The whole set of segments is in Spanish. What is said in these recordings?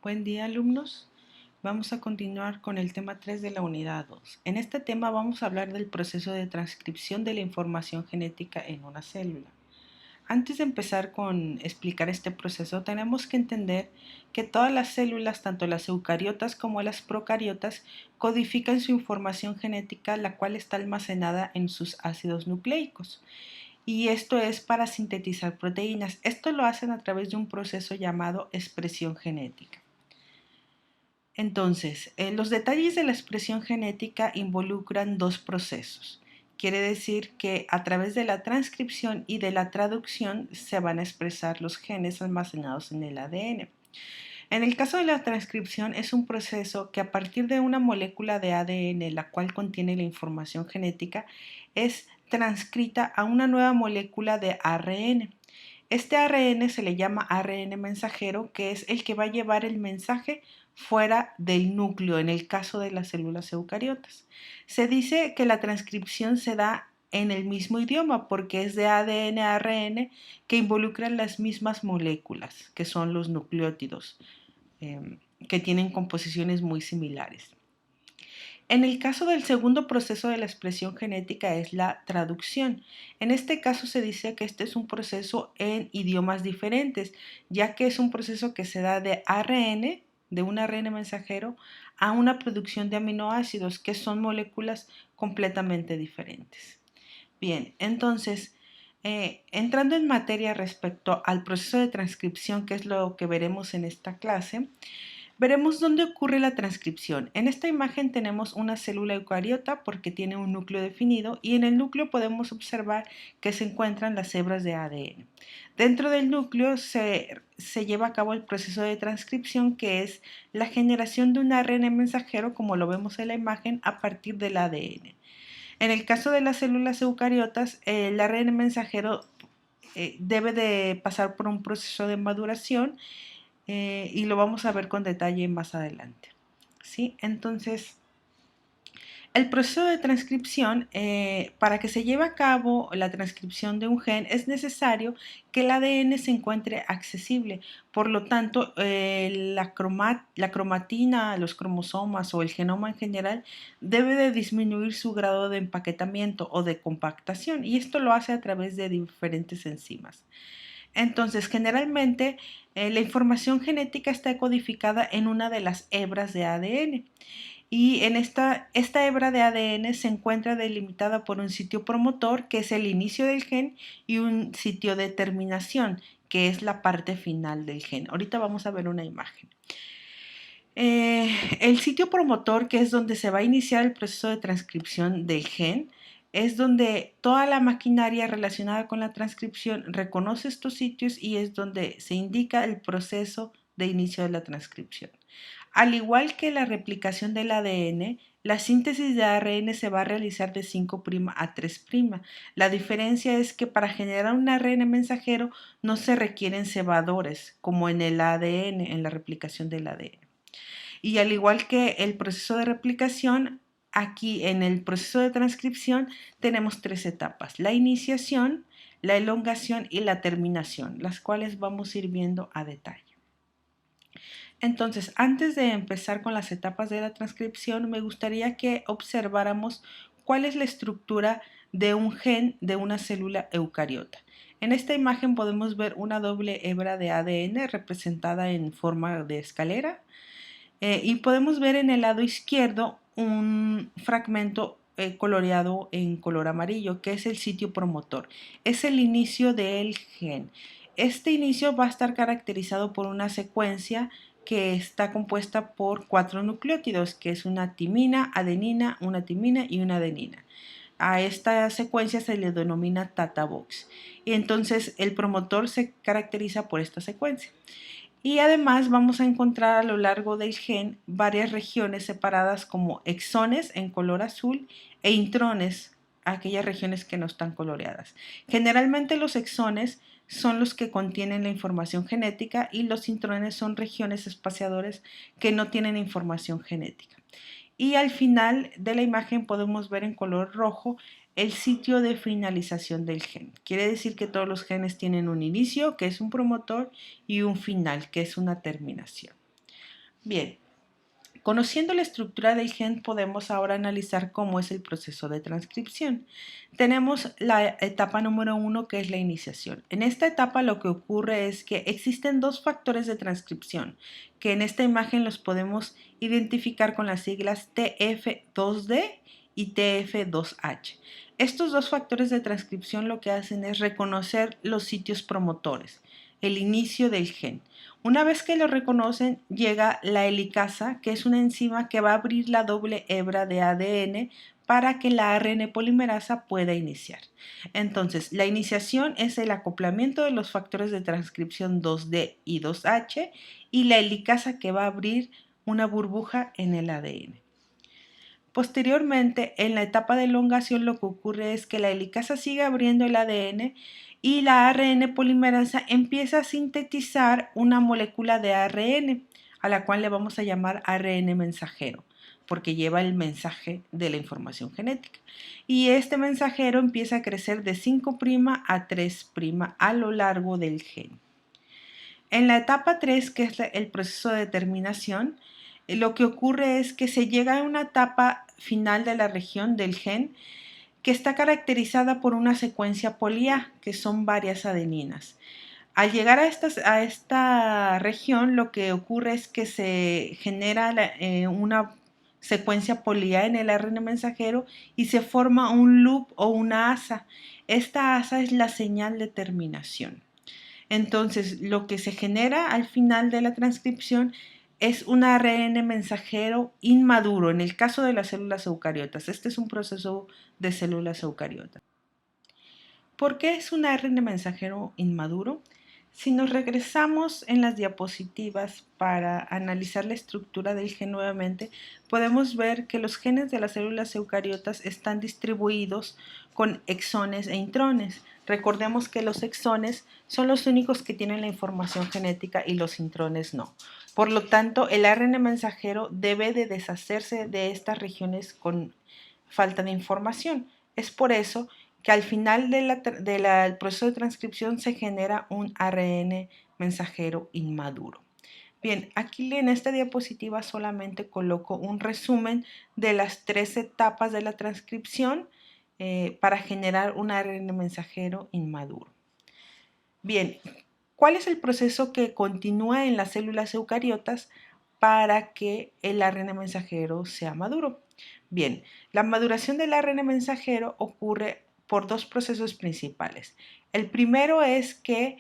Buen día, alumnos. Vamos a continuar con el tema 3 de la unidad 2. En este tema vamos a hablar del proceso de transcripción de la información genética en una célula. Antes de empezar con explicar este proceso, tenemos que entender que todas las células, tanto las eucariotas como las procariotas, codifican su información genética, la cual está almacenada en sus ácidos nucleicos. Y esto es para sintetizar proteínas. Esto lo hacen a través de un proceso llamado expresión genética. Entonces, los detalles de la expresión genética involucran dos procesos. Quiere decir que a través de la transcripción y de la traducción se van a expresar los genes almacenados en el ADN. En el caso de la transcripción es un proceso que a partir de una molécula de ADN, la cual contiene la información genética, es transcrita a una nueva molécula de ARN. Este ARN se le llama ARN mensajero, que es el que va a llevar el mensaje fuera del núcleo, en el caso de las células eucariotas. Se dice que la transcripción se da en el mismo idioma porque es de ADN a ARN que involucran las mismas moléculas, que son los nucleótidos, que tienen composiciones muy similares. En el caso del segundo proceso de la expresión genética es la traducción. En este caso se dice que este es un proceso en idiomas diferentes, ya que es un proceso que se da de ARN, de un ARN mensajero, a una producción de aminoácidos, que son moléculas completamente diferentes. Bien, entonces, entrando en materia respecto al proceso de transcripción, que es lo que veremos en esta clase, veremos dónde ocurre la transcripción. En esta imagen tenemos una célula eucariota porque tiene un núcleo definido y en el núcleo podemos observar que se encuentran las hebras de ADN. Dentro del núcleo se lleva a cabo el proceso de transcripción, que es la generación de un ARN mensajero, como lo vemos en la imagen, a partir del ADN. En el caso de las células eucariotas, el ARN mensajero debe de pasar por un proceso de maduración y lo vamos a ver con detalle más adelante. ¿Sí? Entonces, el proceso de transcripción, para que se lleve a cabo la transcripción de un gen, es necesario que el ADN se encuentre accesible. Por lo tanto, la cromatina, los cromosomas o el genoma en general debe de disminuir su grado de empaquetamiento o de compactación, y esto lo hace a través de diferentes enzimas. Entonces, generalmente la información genética está codificada en una de las hebras de ADN. Y en esta hebra de ADN se encuentra delimitada por un sitio promotor, que es el inicio del gen, y un sitio de terminación, que es la parte final del gen. Ahorita vamos a ver una imagen. El sitio promotor, que es donde se va a iniciar el proceso de transcripción del gen, es donde toda la maquinaria relacionada con la transcripción reconoce estos sitios y es donde se indica el proceso de inicio de la transcripción. Al igual que la replicación del ADN, la síntesis de ARN se va a realizar de 5' a 3'. La diferencia es que para generar un ARN mensajero no se requieren cebadores, como en el ADN, en la replicación del ADN. Y al igual que el proceso de replicación, aquí en el proceso de transcripción tenemos 3 etapas: la iniciación, la elongación y la terminación, las cuales vamos a ir viendo a detalle. Entonces, antes de empezar con las etapas de la transcripción, me gustaría que observáramos cuál es la estructura de un gen de una célula eucariota. En esta imagen podemos ver una doble hebra de ADN representada en forma de escalera, y podemos ver en el lado izquierdo un fragmento coloreado en color amarillo, que es el sitio promotor. Es el inicio del gen. Este inicio va a estar caracterizado por una secuencia que está compuesta por 4 nucleótidos, que es una timina, adenina, una timina y una adenina. A esta secuencia se le denomina Tata Box. Y entonces el promotor se caracteriza por esta secuencia. Y además vamos a encontrar a lo largo del gen varias regiones separadas como exones en color azul e intrones, aquellas regiones que no están coloreadas. Generalmente los exones son los que contienen la información genética y los intrones son regiones espaciadores que no tienen información genética. Y al final de la imagen podemos ver en color rojo el sitio de finalización del gen. Quiere decir que todos los genes tienen un inicio, que es un promotor, y un final, que es una terminación. Bien, conociendo la estructura del gen, podemos ahora analizar cómo es el proceso de transcripción. Tenemos la etapa número 1, que es la iniciación. En esta etapa lo que ocurre es que existen dos factores de transcripción, que en esta imagen los podemos identificar con las siglas TF2D y TF2H. Estos dos factores de transcripción lo que hacen es reconocer los sitios promotores, el inicio del gen. Una vez que lo reconocen, llega la helicasa, que es una enzima que va a abrir la doble hebra de ADN para que la ARN polimerasa pueda iniciar. Entonces, la iniciación es el acoplamiento de los factores de transcripción 2D y 2H y la helicasa que va a abrir una burbuja en el ADN. Posteriormente, en la etapa de elongación, lo que ocurre es que la helicasa sigue abriendo el ADN y la ARN polimerasa empieza a sintetizar una molécula de ARN, a la cual le vamos a llamar ARN mensajero, porque lleva el mensaje de la información genética. Y este mensajero empieza a crecer de 5' a 3' a lo largo del gen. En la etapa 3, que es el proceso de terminación, lo que ocurre es que se llega a una etapa final de la región del gen que está caracterizada por una secuencia poli-A, que son varias adeninas. Al llegar a esta región, lo que ocurre es que se genera una secuencia poli-A en el ARN mensajero y se forma un loop o una asa. Esta asa es la señal de terminación. Entonces, lo que se genera al final de la transcripción es un ARN mensajero inmaduro, en el caso de las células eucariotas. Este es un proceso de células eucariotas. ¿Por qué es un ARN mensajero inmaduro? Si nos regresamos en las diapositivas para analizar la estructura del gen nuevamente, podemos ver que los genes de las células eucariotas están distribuidos con exones e intrones. Recordemos que los exones son los únicos que tienen la información genética y los intrones no. Por lo tanto, el ARN mensajero debe de deshacerse de estas regiones con falta de información. Es por eso que al final del proceso de transcripción se genera un ARN mensajero inmaduro. Bien, aquí en esta diapositiva solamente coloco un resumen de las 3 etapas de la transcripción para generar un ARN mensajero inmaduro. Bien, ¿cuál es el proceso que continúa en las células eucariotas para que el ARN mensajero sea maduro? Bien, la maduración del ARN mensajero ocurre por dos procesos principales. El primero es que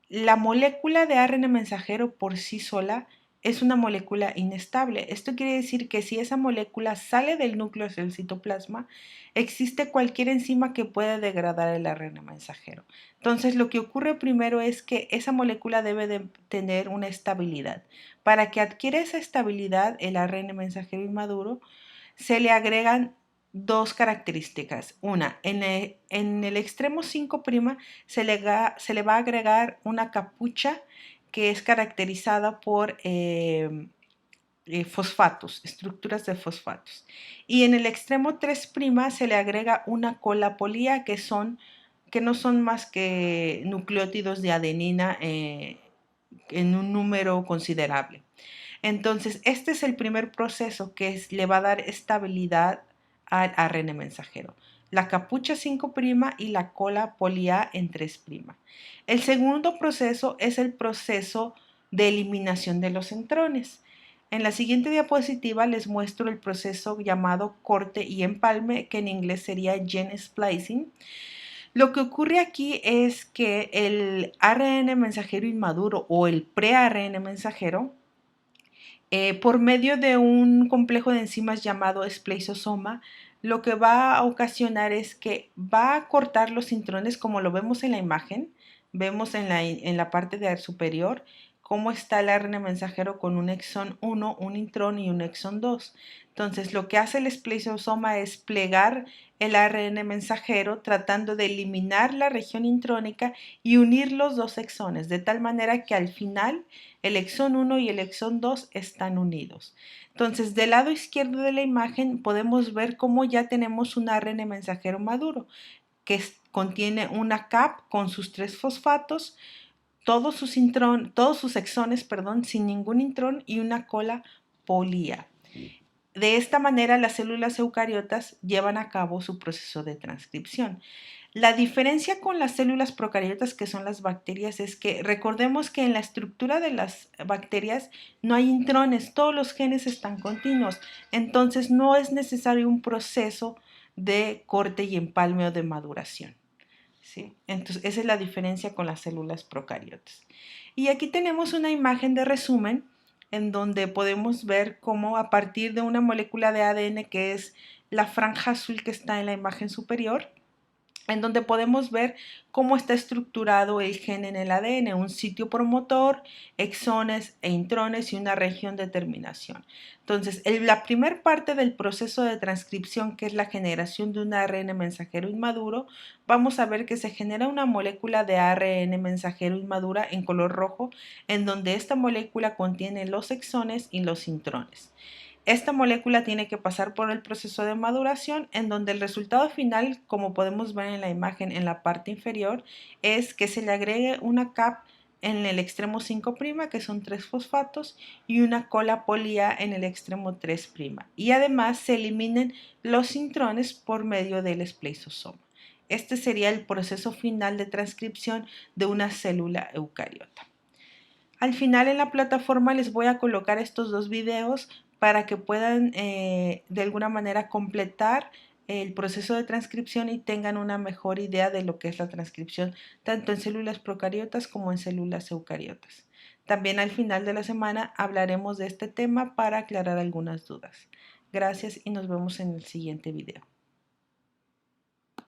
la molécula de ARN mensajero por sí sola es una molécula inestable. Esto quiere decir que si esa molécula sale del núcleo del citoplasma, existe cualquier enzima que pueda degradar el ARN mensajero. Entonces, lo que ocurre primero es que esa molécula debe de tener una estabilidad. Para que adquiera esa estabilidad, el ARN mensajero inmaduro, se le agregan dos características. Una, en el extremo 5' se le va a agregar una capucha que es caracterizada por fosfatos, estructuras de fosfatos. Y en el extremo 3' se le agrega una cola poli-A que no son más que nucleótidos de adenina en un número considerable. Entonces, este es el primer proceso que le va a dar estabilidad al ARN mensajero. La capucha 5' y la cola poli-A en 3'. El segundo proceso es el proceso de eliminación de los centrones. En la siguiente diapositiva les muestro el proceso llamado corte y empalme, que en inglés sería gene splicing. Lo que ocurre aquí es que el ARN mensajero inmaduro o el pre-ARN mensajero, por medio de un complejo de enzimas llamado splicosoma, lo que va a ocasionar es que va a cortar los intrones como lo vemos en la imagen. Vemos en la parte superior cómo está el ARN mensajero con un exón 1, un intrón y un exón 2. Entonces, lo que hace el splicosoma es plegar el ARN mensajero tratando de eliminar la región intrónica y unir los dos exones, de tal manera que al final el exón 1 y el exón 2 están unidos. Entonces, del lado izquierdo de la imagen podemos ver cómo ya tenemos un ARN mensajero maduro que contiene una CAP con sus 3 fosfatos, todos sus exones, perdón, sin ningún intrón y una cola polía. De esta manera, las células eucariotas llevan a cabo su proceso de transcripción. La diferencia con las células procariotas, que son las bacterias, es que recordemos que en la estructura de las bacterias no hay intrones, todos los genes están continuos, entonces no es necesario un proceso de corte y empalme o de maduración. ¿Sí? Entonces, esa es la diferencia con las células procariotas. Y aquí tenemos una imagen de resumen en donde podemos ver cómo a partir de una molécula de ADN, que es la franja azul que está en la imagen superior, en donde podemos ver cómo está estructurado el gen en el ADN, un sitio promotor, exones e intrones y una región de terminación. Entonces, la primera parte del proceso de transcripción, que es la generación de un ARN mensajero inmaduro, vamos a ver que se genera una molécula de ARN mensajero inmadura en color rojo, en donde esta molécula contiene los exones y los intrones. Esta molécula tiene que pasar por el proceso de maduración, en donde el resultado final, como podemos ver en la imagen en la parte inferior, es que se le agregue una cap en el extremo 5', que son 3 fosfatos, y una cola polía en el extremo 3'. Y además se eliminen los intrones por medio del espleisosoma. Este sería el proceso final de transcripción de una célula eucariota. Al final en la plataforma les voy a colocar estos dos videos para que puedan de alguna manera completar el proceso de transcripción y tengan una mejor idea de lo que es la transcripción tanto en células procariotas como en células eucariotas. También al final de la semana hablaremos de este tema para aclarar algunas dudas. Gracias y nos vemos en el siguiente video.